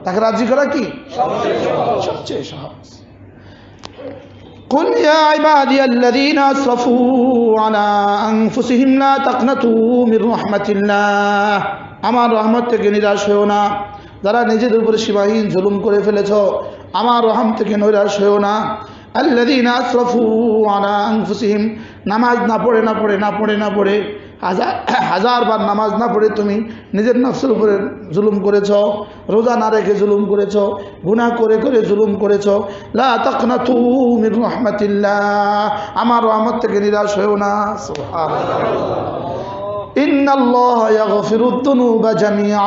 তাকে রাজি করা কি সবচেয়ে সহজ। কুল ইয়া ইবাদিয়াল্লাযীনা আসরাফু আলা আনফুসিহিম লা তাকনাতু মির রাহমাতিল্লাহ, আমার রহমত থেকে নিরাশ হও না। যারা নিজেদের উপরে সীমাহীন জুলুম করে ফেলেছ, আমার রহম থেকে নিরাশ হও না। আল্লাযীনা আসরাফু আলা আনফুসিহিম, নামাজ না পড়ে হাজারবার নামাজ না পড়ে তুমি নিজের নফসের উপরে জুলুম করেছ, রোজা না রেখে জুলুম করেছ, গুনাহ করে করে জুলুম করেছ। লা তাকনাতু মির রাহমাতিল্লাহ, আমার রহমত থেকে নিরাশ হও না। সুবহানাল্লাহ। ইন্নাল্লাহা ইয়াগফিরুদ যুনুবা জামিআ,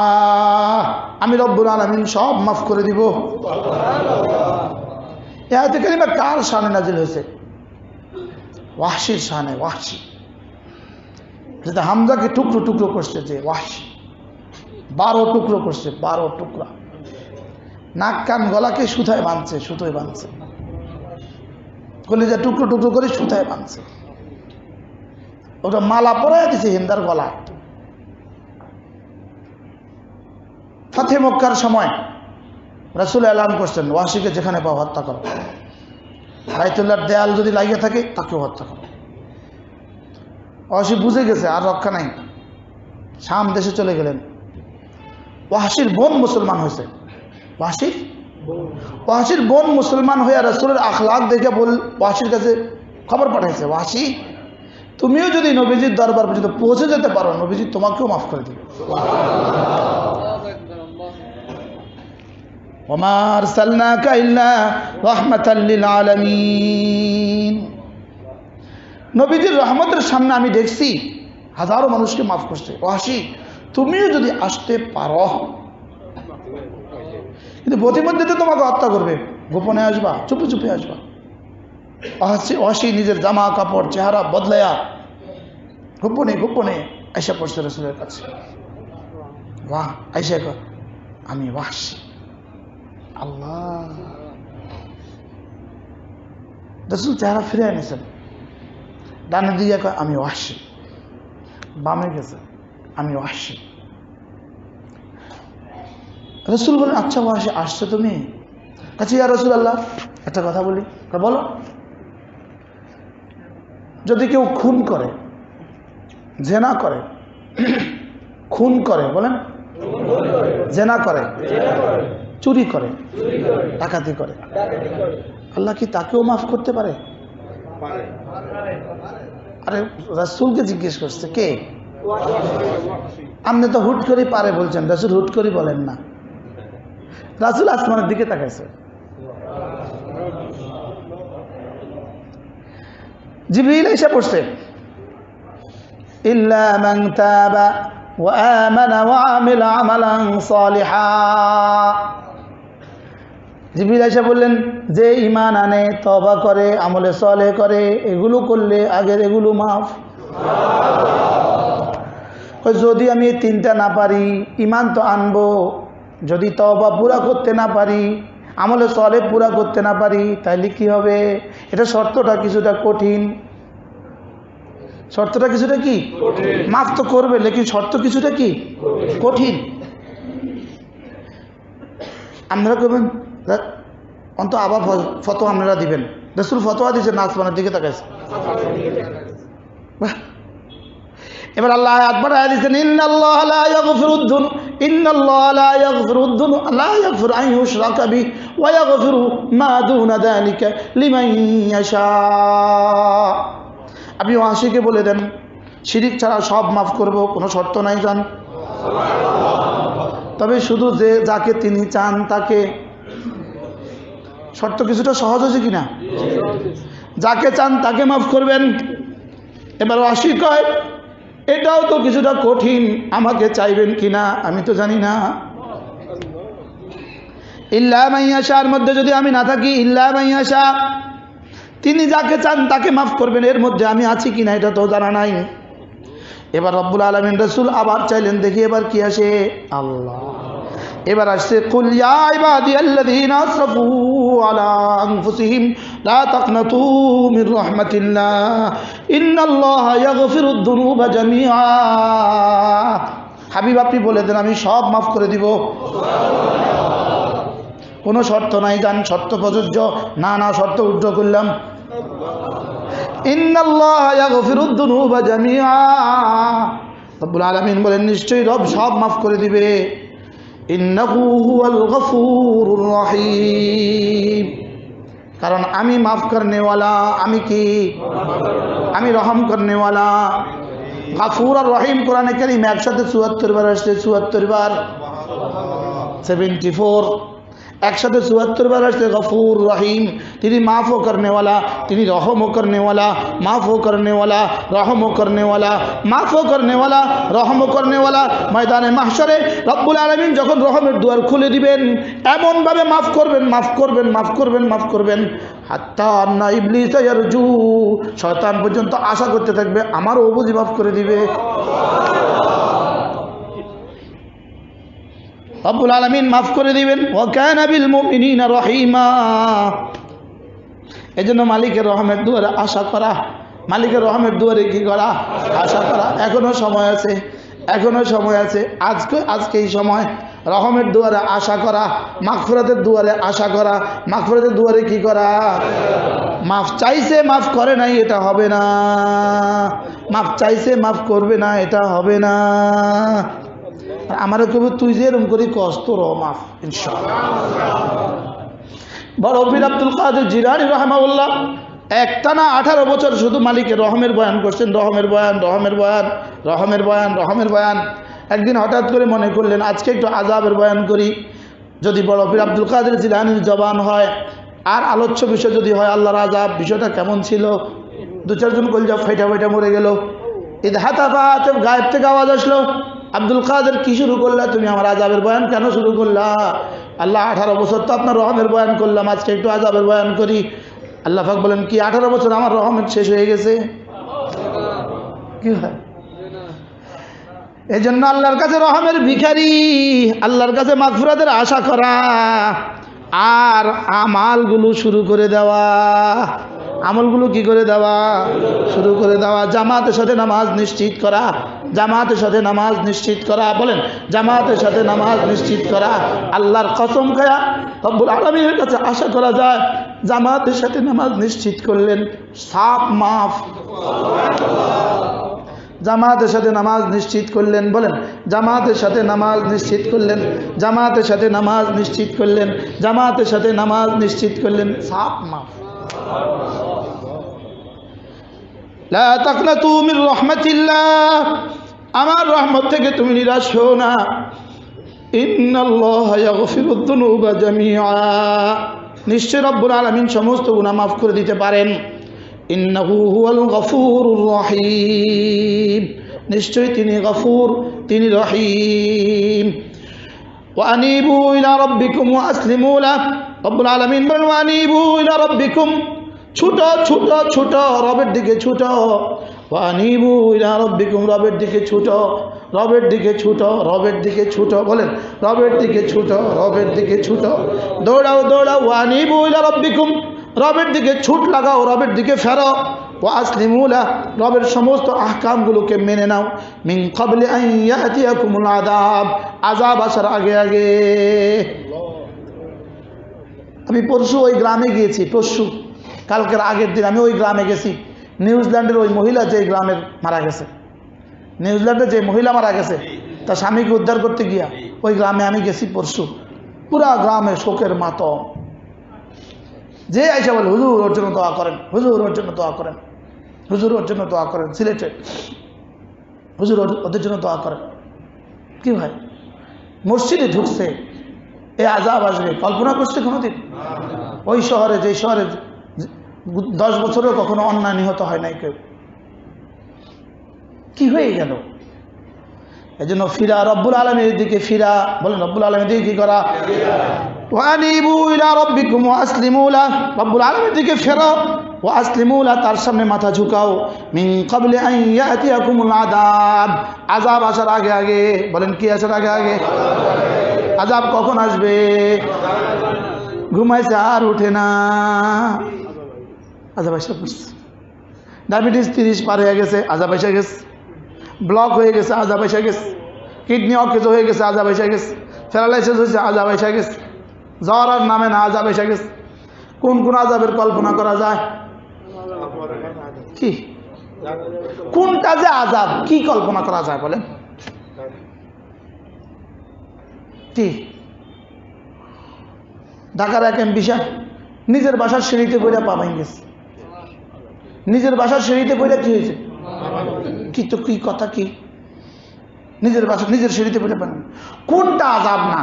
আমি রব্বুল আলামিন সব মাফ করে দিব। সুবহানাল্লাহ। এই আয়াতে কারিমা কার শানে নাজিল হয়েছে? ওয়াহশির শানে। ওয়াহশি যেটা হামজাকে টুকরো টুকরো করছে, যে ওয়াহশি 12 টুকরো করছে, 12 টুকরা। নাক কান গলাকে সুতায় বাঁধছে, কলিজা টুকরো টুকরো করে সুতায় বাঁধছে, ওটা মালা পরায় দিছে হিন্দার গলায়। ফাতে মক্কার সময় রাসূল এলান করছেন, ওয়াহশিকে যেখানে পাও হত্যা করো, বাইতুল্লাহর দেয়াল যদি লাগিয়ে থাকে তাকেও হত্যা করো। ওয়াহশি বুঝে গেছে আর রক্ষা নাই, শাম দেশে চলে গেলেন। ওয়াহশির বোন মুসলমান হয়েছে, ওয়াহশির বোন মুসলমান হয়ে রাসূলের আখলাক দেখে ওয়াহশির কাছে খবর পাঠাইছে, ওয়াহশি তুমিও যদি নবীজির দরবার পর্যন্ত পৌঁছে যেতে পারো, নবীজি তোমাকেও মাফ করে দিবে। ওমা আরসালনাকা ইল্লা রাহমাতাল লিল আলামিন, নবীজির রহমতের সামনে আমি দেখছি হাজারো মানুষকে মাফ করছে। ওয়াহশি তুমিও যদি আসতে পারো, কিন্তু প্রতিমধ্যে তো তোমাকে হত্যা করবে, গোপনে আসবা, চুপে চুপে আসবা। ওয়াহশি নিজের জামা কাপড় চেহারা বদলায়া গোপনে গোপনে আয়সা পড়ছে রাসূলের কাছে। বাহ, আয়সা আমি ওয়াহশি, আল্লাহ রাসূল চেহারা ফিরে এনেছেন, ডানে দিয়ে কয় আমি ওয়াহশী, বামে গেছে আমি ওয়াহশী। রাসূল বলেন আচ্ছা ওয়াহশী আসছো তুমি? কাছে ইয়া রাসূলুল্লাহ একটা কথা বলি। বলো। যদি কেউ খুন করে, জেনা করে, খুন করে, বলেন জেনা করে, চুরি করে, ডাকাতি করে, আল্লাহ কি তাকেও মাফ করতে পারে? আরে রাসূলকে জিজ্ঞেস করছে কে? আপনি তো হুট করে পারে বলছেন, রাসূল হুট করে বলেন না। রাসূল আসমানের দিকে তাকাইছে, জিবরিল এসে পড়ছে, ইল্লা মান তাবা ওয়া আমানা ওয়া আমিলা আমালান সালিহা। জিবরিল এসে বললেন যে ঈমান আনে, তওবা করে, আমলে সালেহ করে, এগুলো করলে আগের এগুলো মাফ। যদি আমি এই তিনটা না পারি, ঈমান তো আনবো, যদি তওবা পুরা করতে না পারি, আমলে সালেহ পুরা করতে না পারি, তাহলে কি হবে? এটা শর্তটা কিছুটা কঠিন। শর্তটা কিছুটা কি মাফ তো করবে, লেকিন শর্ত কিছুটা কি কঠিন। আপনারা করবেন অন্ত আবার ফতোয়া আপনারা দিবেন। রাসূল ফতোয়া দিয়েছেন, আসমানের দিকে তাকাইছে। এবার আল্লাহ আয়াত বাড়ায় দিয়েছেন, ইন্নাল্লাহা লা ইয়াগফিরুদ যুনুব, ইন্নাল্লাহা লা ইয়াগফিরুদ যুনুব, লা ইয়াগফিরু আন ইউশরাকা বিহি ওয়া ইয়াগফিরু মা দুনা যালিকা লিমান ইয়াশা। আপনি ওয়াহশীকে বলে দেন শিরিক ছাড়া সব মাফ করব, কোনো শর্ত নাই জান। তবে শুধু যে যাকে তিনি চান তাকে, শর্ত কিছুটা সহজ হয়েছে কিনা? যাকে চান তাকে মাফ করবেন। এবার ওয়াহশী কয় এটাও তো কিছুটা কঠিন, আমাকে চাইবেন কিনা আমি তো জানি না। ইল্লা মান ইয়াশার মধ্যে যদি আমি না থাকি, ইল্লা মান ইয়াশা, তিনি যাকে চান তাকে মাফ করবেন, এর মধ্যে আমি আছি কিনা এটা তো জানা নাই। এবার রব্বুল আলামিন রাসূল আবার চাইলেন, দেখি এবার কি আসে। আল্লাহ এবার আসছে, কুল ইয়া ইবাদিয়াল্লাযীনা আসরাফু আলা আনফুসিহিম লা তাকনাতু মির রাহমাতিল্লাহ ইন্নাল্লাহা ইয়াগফিরুদ যুনুবা জামিআ। হাবিব আপনি বলে দেন আমি সব মাফ করে দিব, কোনো শর্ত নাই জান। শর্ত প্রযোজ্য না? না, শর্ত উল্টো করলাম। ইন্নাল্লাহা ইয়াগফিরুদ যুনুবা জামিআ। রব্বুল আলামিন বলেন নিশ্চয়ই রব সব মাফ করে দিবে। ইন্নাহু হুয়াল গফুরুর রহিম, কারণ আমি মাফ করনেওয়ালা। আমি কি? আমি রহম করনেওয়ালা। গফুর আর রহিম কোরআনে কারীম একসাথে ৭৪ বার আসছে, ৭৪ বার, 74 একসাথে ৭৪ বার আসছে। গফুর রহিম, তিনি মাফও করনেওয়ালা, তিনি রহমও করনেওয়ালা, মাফও করনেওয়ালা, রহমও করনেওয়ালা, মাফও করনেওয়ালা, রহমও করনেওয়ালা। ময়দানে মাহশরে রব্বুল আলামিন যখন রহমের দুয়ার খুলে দিবেন, এমনভাবে মাফ করবেন, মাফ করবেন, মাফ করবেন, মাফ করবেন, হাত্তা আন্না ইবলিস ইয়ারজু, শয়তান পর্যন্ত আশা করতে থাকবে আমারও বুঝি মাফ করে দিবে। রব্বুল আলামিন মাফ করে দিবেন। ওয়া কানা বিল মুমিনিনা রহিমা। এজন্য মালিকের রহমের দুয়ারে আশা করা, মালিকের রহমের দুয়ারে কি করা? আশা করা। এখনো সময় আছে, এখনো সময় আছে। আজকেই সময় রহমের দুয়ারে আশা করা, মাগফিরাতের দুয়ারে আশা করা। মাগফিরাতের দুয়ারে কি করা? মাফ চাইছে মাফ করে নাই, এটা হবে না। মাফ চাইছে মাফ করবে না, এটা হবে না। আমারও কেবল তুই যে এরকম করি কষ্ট র মাফ ইনশাআল্লাহ। বড় পীর আব্দুল কাদের জিলানী রাহিমাহুল্লাহ একটানা 18 বছর শুধু মালিকের রহমের বয়ান করছেন, রহমের বয়ান, রহমের বয়ান, রহমের বয়ান, রহমের বয়ান। একদিন হঠাৎ করে মনে করলেন আজকে একটু আযাবের বয়ান করি। যদি বড় পীর আব্দুল কাদের জিলানীর জবান হয় আর আলোচ্য বিষয় যদি হয় আল্লাহর আযাব, বিষয়টা কেমন ছিল? 2-4 জন কলজা ফাইটা ফাইটা মরে গেল। ইদহাতাফাত, গায়েব থেকে আওয়াজ আসলো, আব্দুল কাদের কি শুরু করলা তুমি? আমার আযাবের বয়ান কেন শুরু করলা? আল্লাহ 18 বছর তো আপনার রহমের বয়ান করলাম, আজকে একটু আযাবের বয়ান করি। আল্লাহ পাক বলেন কি 18 বছর আমার রহমত শেষ হয়ে গেছে? কি হয়? এই জন্য আল্লাহর কাছে রহমের ভিখারি, আল্লাহর কাছে মাগফিরাতের আশা করা আর আমালগুলো শুরু করে দেওয়া। আমলগুলো কি করে দেওয়া, শুরু করে দেওয়া। জামাতের সাথে নামাজ নিশ্চিত করা, জামাতের সাথে নামাজ নিশ্চিত করা। বলেন জামাতের সাথে নামাজ নিশ্চিত করা। আল্লাহর কসম খায়া রব্বুল আলামিনের কাছে আশা করা যায়, জামাতের সাথে নামাজ নিশ্চিত করলেন সাপ মাফ। জামাতের সাথে নামাজ নিশ্চিত করলেন, বলেন জামাতের সাথে নামাজ নিশ্চিত করলেন, জামাতের সাথে নামাজ নিশ্চিত করলেন, জামাতের সাথে নামাজ নিশ্চিত করলেন সাপ মাফ। লা তাকনাতু মির রাহমাতিল্লাহ, আমার রহমত থেকে তুমি নিরাশ হও না। ইন্নাল্লাহা ইয়াগফিরুদ যুনুবা জামিআ, নিশ্চয় রব্বুল আলামিন সমস্ত গুনাহ মাফ করে দিতে পারেন। ইন্নাহু হুয়াল গফুরুর রহিম, নিশ্চয় তিনি গফুর, তিনি রহিম। ওয়া আনিবু ইলা রাব্বিকুম ওয়া আসলিমু লাহ, রব্বুল আলামিন বলেন ওয়া আনিবু ইলা রাব্বিকুম, ছুটো ছুটো ছুটো রবের দিকে ছুটো। ওয়া আনিবু ইলা রাব্বিকুম, রবের দিকে ছুটো, রবের দিকে ছুটো, রবের দিকে ছুটো। বলেন রবের দিকে ছুটো, রবের দিকে ছুটো। দৌড়াও দৌড়াও। ওয়া আনিবু ইলা রাব্বিকুম, রবের দিকে ছুট লাগাও, রবের দিকে ফেরো। ওয়া আসলিমু লাহ, রবের সমস্ত আহকামগুলোকে মেনে নাও। মিন ক্বাবলি আন ইয়াতিয়াকুমুল আযাব, আযাব আসার আগে আগে। আমি পরশু ওই গ্রামে গিয়েছি, পরশু কালকের আগের দিন আমি ওই গ্রামে গেছি। নিউজিল্যান্ডের ওই মহিলা যে গ্রামের মারা গেছে, নিউজিল্যান্ডে যে মহিলা মারা গেছে তার স্বামীকে উদ্ধার করতে গিয়া ওই গ্রামে আমি গেছি পরশু। পুরা গ্রামে শোকের মাতম। যে আইসা বলে হুজুর ওর জন্য দোয়া করেন, হুজুর ওর জন্য দোয়া করেন, হুজুর ওর জন্য দোয়া করেন। সিলেটে হুজুর ওদের জন্য দোয়া করেন। কি ভাই, মসজিদে ঢুকছে এ আযাব আসবে কল্পনা করছে কোনোদিন? ওই শহরে, যে শহরে 10 বছরেও কখনো অন্যায় নিহত হয় নাই কেউ, কি হয়ে গেল? এই জন্য ফিরা, রব্বুল আলামিনের দিকে ফিরা। বলেন রব্বুল আলামিনের দিকে কি করা? ওয়া আনিবু ইলা রাব্বিকুম ওয়া আসলিমু লাহ, রব্বুল আলামিনের দিকে ফেরো। ওয়া আসলিমু লাহ, তার সামনে মাথা ঝুঁকাও। মিন ক্বাবলি আন ইয়াতিয়াকুমুল আযাব, আযাব আসার আগে আগে। বলেন কি আসার আগে আগে? আযাব কখন আসবে? ঘুমাইছে আর উঠে না, আযাব এসে পড়ছে। ডায়াবেটিস 30 পার হয়ে গেছে, আযাব এসে গেছে। ব্লক হয়ে গেছে, আযাব এসে গেছে। কিডনি অকেজ হয়ে গেছে, আযাব এসে গেছে। প্যারালাইসিস হয়েছে, আযাব এসে গেছে। জ্বর আর নামে না, আযাব এসে গেছে। কোন কোন আযাবের কল্পনা করা যায়? কি কোনটা যে আযাব, কি কল্পনা করা যায় বলেন? কি ঢাকার এক এমপি সাহেব নিজের বাসার সিঁড়িতে পড়ে পা ভেঙে গেছে। নিজের বাসার সিঁড়িতে পড়ে কি হয়েছে? কি তো কি কথা, কি নিজের বাসা নিজের সিঁড়িতে পড়ে পারেন? কোনটা আযাব না?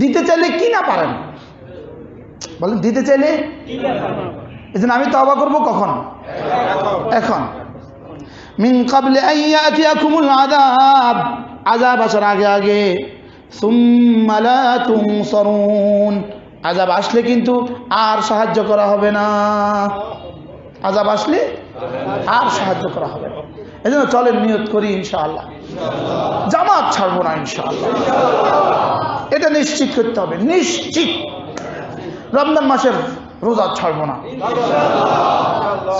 দিতে চাইলে কি না পারেন বলেন? দিতে চাইলে এই জন্য আমি তওবা করবো কখন? এখন। মিন ক্বাবলি আন ইয়াতিয়াকুমুল আযাব, আযাব আসার আগে আগে। সুম্মা লা তুনসারুন, আযাব আসলে কিন্তু আর সাহায্য করা হবে না। আযাব আসলে আর সাহায্য করা হবে না। এই জন্য চলেন নিয়ত করি ইনশাআল্লাহ জামাত ছাড়বো না ইনশাআল্লাহ। এটা নিশ্চিত করতে হবে, নিশ্চিত। রমজান মাসের রোজা ছাড়বো না।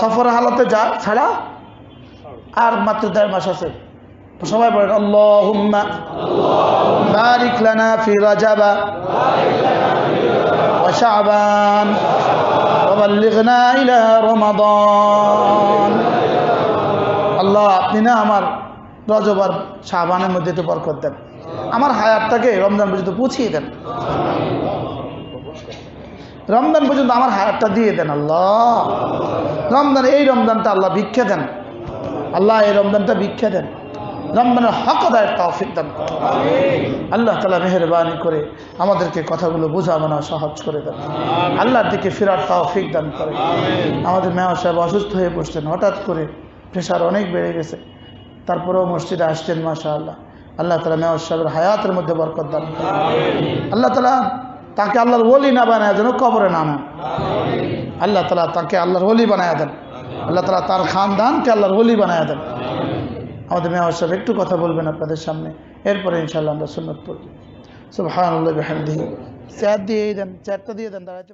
সফর হালতে যা ছাড়া আর মাত্র 1.5 মাস আছে। সবাই বলেন আল্লাহুম্মা বারিক লানা ফি রাজাবা ওয়া শাবান ওয়া বাল্লিগনা ইলা রমাদান। আল্লাহ আপনি না আমার রজব আর শাবানের মধ্যে তো বরকত দেন, আমার হায়াতটাকে রমজান পর্যন্ত পৌঁছিয়ে দেন, রমজান পর্যন্ত আমার হায়াতটা দিয়ে দেন আল্লাহ। রমজান, এই রমজানটা আল্লাহ ভিক্ষা দেন আল্লাহ, এই রমজানটা ভিক্ষা দেন। রমজানের হক আদায়ের তৌফিক দান করেন আল্লাহ তাআলা। মেহেরবানি করে আমাদেরকে কথাগুলো বোঝানো সহজ করে দেন। আল্লাহর দিকে ফেরার তৌফিক দান করেন। আমাদের মেয়র সাহেব অসুস্থ হয়ে বসছেন, হঠাৎ করে প্রেশার অনেক বেড়ে গেছে, তারপরেও মসজিদে আসছেন মাশাআল্লাহ। আল্লাহ তাআলা মেয়র সাহেবের হায়াতের মধ্যে বরকত দান করেন। আল্লাহ তাআলা তাকে আল্লাহর ওলি না বানায় যেন কবরে না নেন। আল্লাহ তাআলা তাকে আল্লাহর ওলি বানায় দেন। আল্লাহ তাআলা তার খানদানকে আল্লাহর ওলি বানায় দেন। আমাদের মেয়র সাহেব একটু কথা বলবেন আপনাদের সামনে, এরপরে ইনশাআল্লাহ আমরা সুন্নাত পড়ব। সুবহানাল্লাহি ওয়া বিহামদিহি। চেয়ার দিয়ে দেন, চেয়ারটা দিয়ে দেন, দাঁড়াতে।